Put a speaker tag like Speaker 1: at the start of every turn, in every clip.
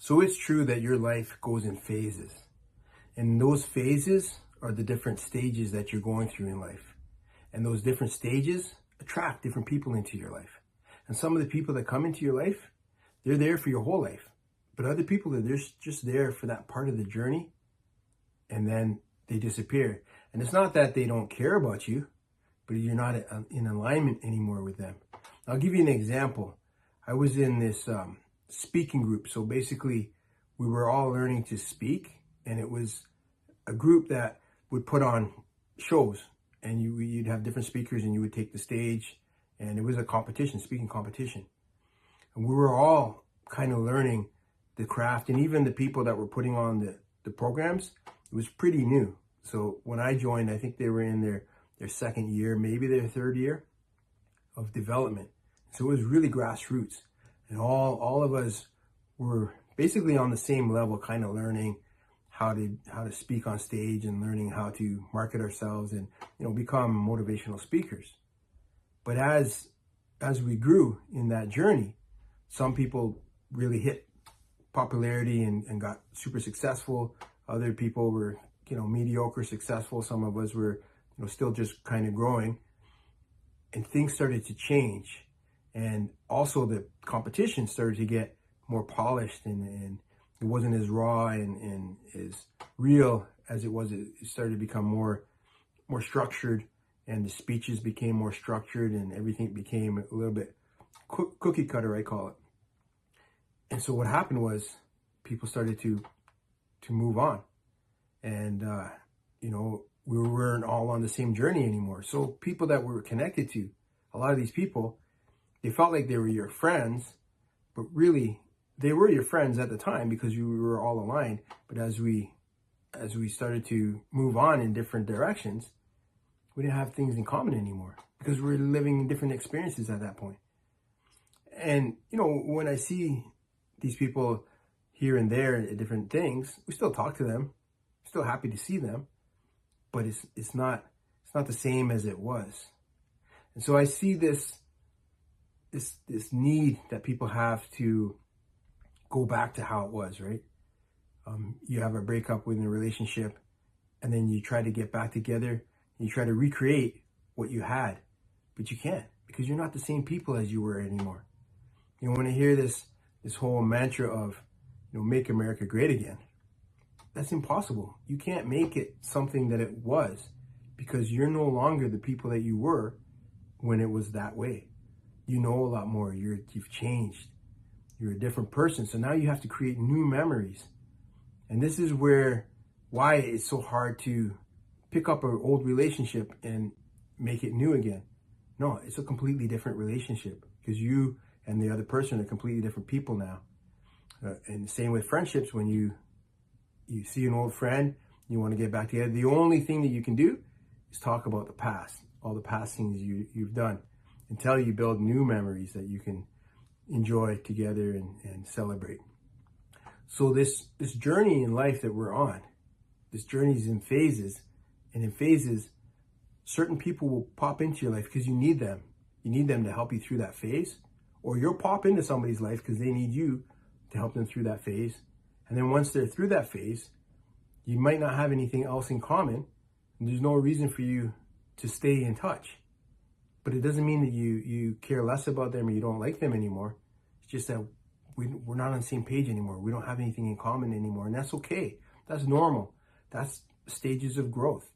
Speaker 1: So it's true that your life goes in phases. And those phases are the different stages that you're going through in life. And those different stages attract different people into your life. And some of the people that come into your life, they're there for your whole life. But other people are just there for that part of the journey, and then they disappear. And it's not that they don't care about you, but you're not in alignment anymore with them. I'll give you an example. I was in this speaking group. So basically, we were all learning to speak, and it was a group that would put on shows, and you'd have different speakers, and you would take the stage, and it was a competition, speaking competition. And we were all kind of learning the craft, and even the people that were putting on the programs, it was pretty new. So when I joined, I think they were in their second year, maybe their third year of development. So it was really grassroots, and all of us were basically on the same level, kind of learning how to speak on stage and learning how to market ourselves and become motivational speakers. But as we grew in that journey, some people really hit popularity and got super successful. Other people were mediocre successful. Some of us were still just kind of growing, and things started to change. And also the competition started to get more polished, and it wasn't as raw and as real as it was. It started to become more structured, and the speeches became more structured, and everything became a little bit cookie cutter, I call it. And so what happened was people started to move on, and we weren't all on the same journey anymore. So people that we were connected to, a lot of these people, they felt like they were your friends, but really they were your friends at the time because you were all aligned. But as we started to move on in different directions, we didn't have things in common anymore because we were living different experiences at that point. And when I see these people here and there at different things, we still talk to them, still happy to see them, but it's not the same as it was. And so I see this need that people have to go back to how it was, right? You have a breakup within a relationship, and then you try to get back together, and you try to recreate what you had, but you can't because you're not the same people as you were anymore. When I hear this whole mantra of, make America great again, that's impossible. You can't make it something that it was because you're no longer the people that you were when it was that way. You know a lot more. You've changed. You're a different person. So now you have to create new memories. And this is why it's so hard to pick up an old relationship and make it new again. No, it's a completely different relationship because you and the other person are completely different people now. And the same with friendships. When you see an old friend, you want to get back together, the only thing that you can do is talk about the past, all the past things you've done, until you build new memories that you can enjoy together and celebrate. So this journey in life that we're on, this journey is in phases, and in phases, certain people will pop into your life because you need them. You need them to help you through that phase, or you'll pop into somebody's life because they need you to help them through that phase. And then once they're through that phase, you might not have anything else in common, and there's no reason for you to stay in touch. But it doesn't mean that you care less about them or you don't like them anymore. It's just that we're not on the same page anymore. We don't have anything in common anymore, and that's okay. That's normal. That's stages of growth.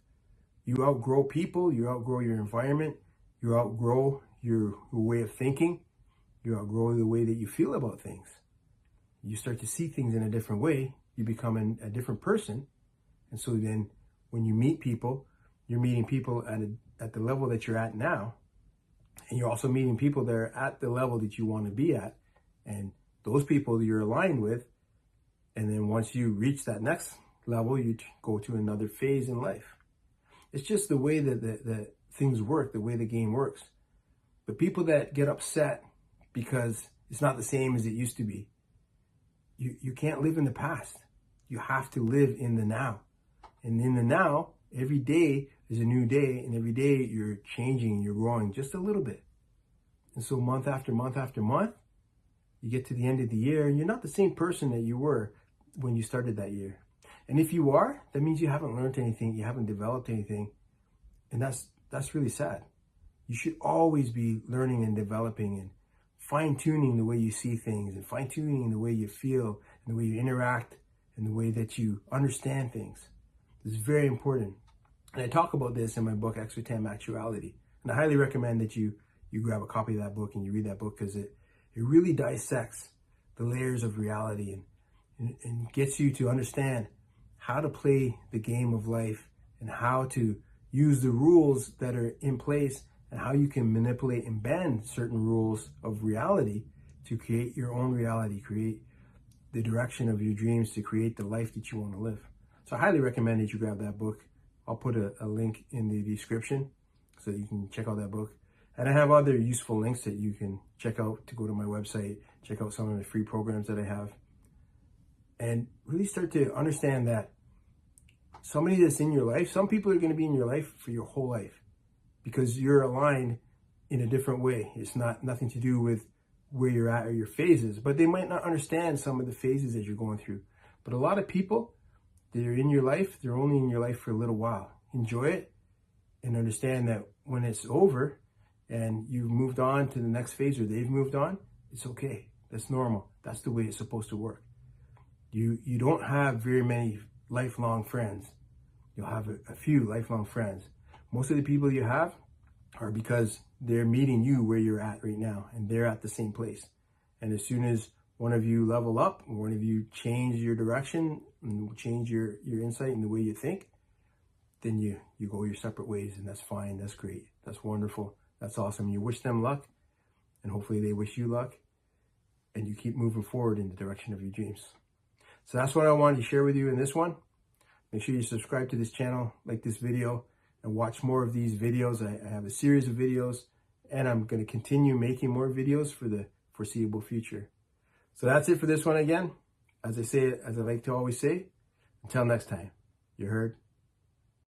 Speaker 1: You outgrow people, you outgrow your environment, you outgrow your way of thinking, you outgrow the way that you feel about things. You start to see things in a different way. You become a different person. And so then when you meet people, you're meeting people at the level that you're at now. And you're also meeting people that are at the level that you want to be at. And those people you're aligned with. And then once you reach that next level, you go to another phase in life. It's just the way that things work, the way the game works. But people that get upset because it's not the same as it used to be, you can't live in the past. You have to live in the now. And in the now, every day is a new day, and every day you're changing and you're growing just a little bit. And so month after month after month, You get to the end of the year and you're not the same person that you were when you started that year. And if you are, that means you haven't learned anything, you haven't developed anything. And that's really sad. You should always be learning and developing and fine-tuning the way you see things and fine-tuning the way you feel and the way you interact and the way that you understand things. This is very important. And I talk about this in my book, Extra-Time Actuality. And I highly recommend that you grab a copy of that book and you read that book, because it really dissects the layers of reality and gets you to understand how to play the game of life and how to use the rules that are in place and how you can manipulate and bend certain rules of reality to create your own reality, create the direction of your dreams, to create the life that you want to live. So I highly recommend that you grab that book. I'll put a link in the description so you can check out that book. And I have other useful links that you can check out to go to my website, check out some of the free programs that I have, and really start to understand that somebody that's in your life, some people are going to be in your life for your whole life because you're aligned in a different way. It's nothing to do with where you're at or your phases, but they might not understand some of the phases that you're going through. But a lot of people that are in your life, they're only in your life for a little while. Enjoy it and understand that when it's over and you've moved on to the next phase, or they've moved on, it's okay. That's normal. That's the way it's supposed to work. You don't have very many lifelong friends. You'll have a few lifelong friends. Most of the people you have are because they're meeting you where you're at right now, and they're at the same place. And as soon as one of you level up, or one of you change your direction and change your insight and the way you think, then you go your separate ways, and that's fine. That's great. That's wonderful. That's awesome. You wish them luck, and hopefully they wish you luck, and you keep moving forward in the direction of your dreams. So that's what I wanted to share with you in this one. Make sure you subscribe to this channel, like this video, and watch more of these videos. I have a series of videos, and I'm going to continue making more videos for the foreseeable future. So that's it for this one again. As I like to always say, until next time, you heard?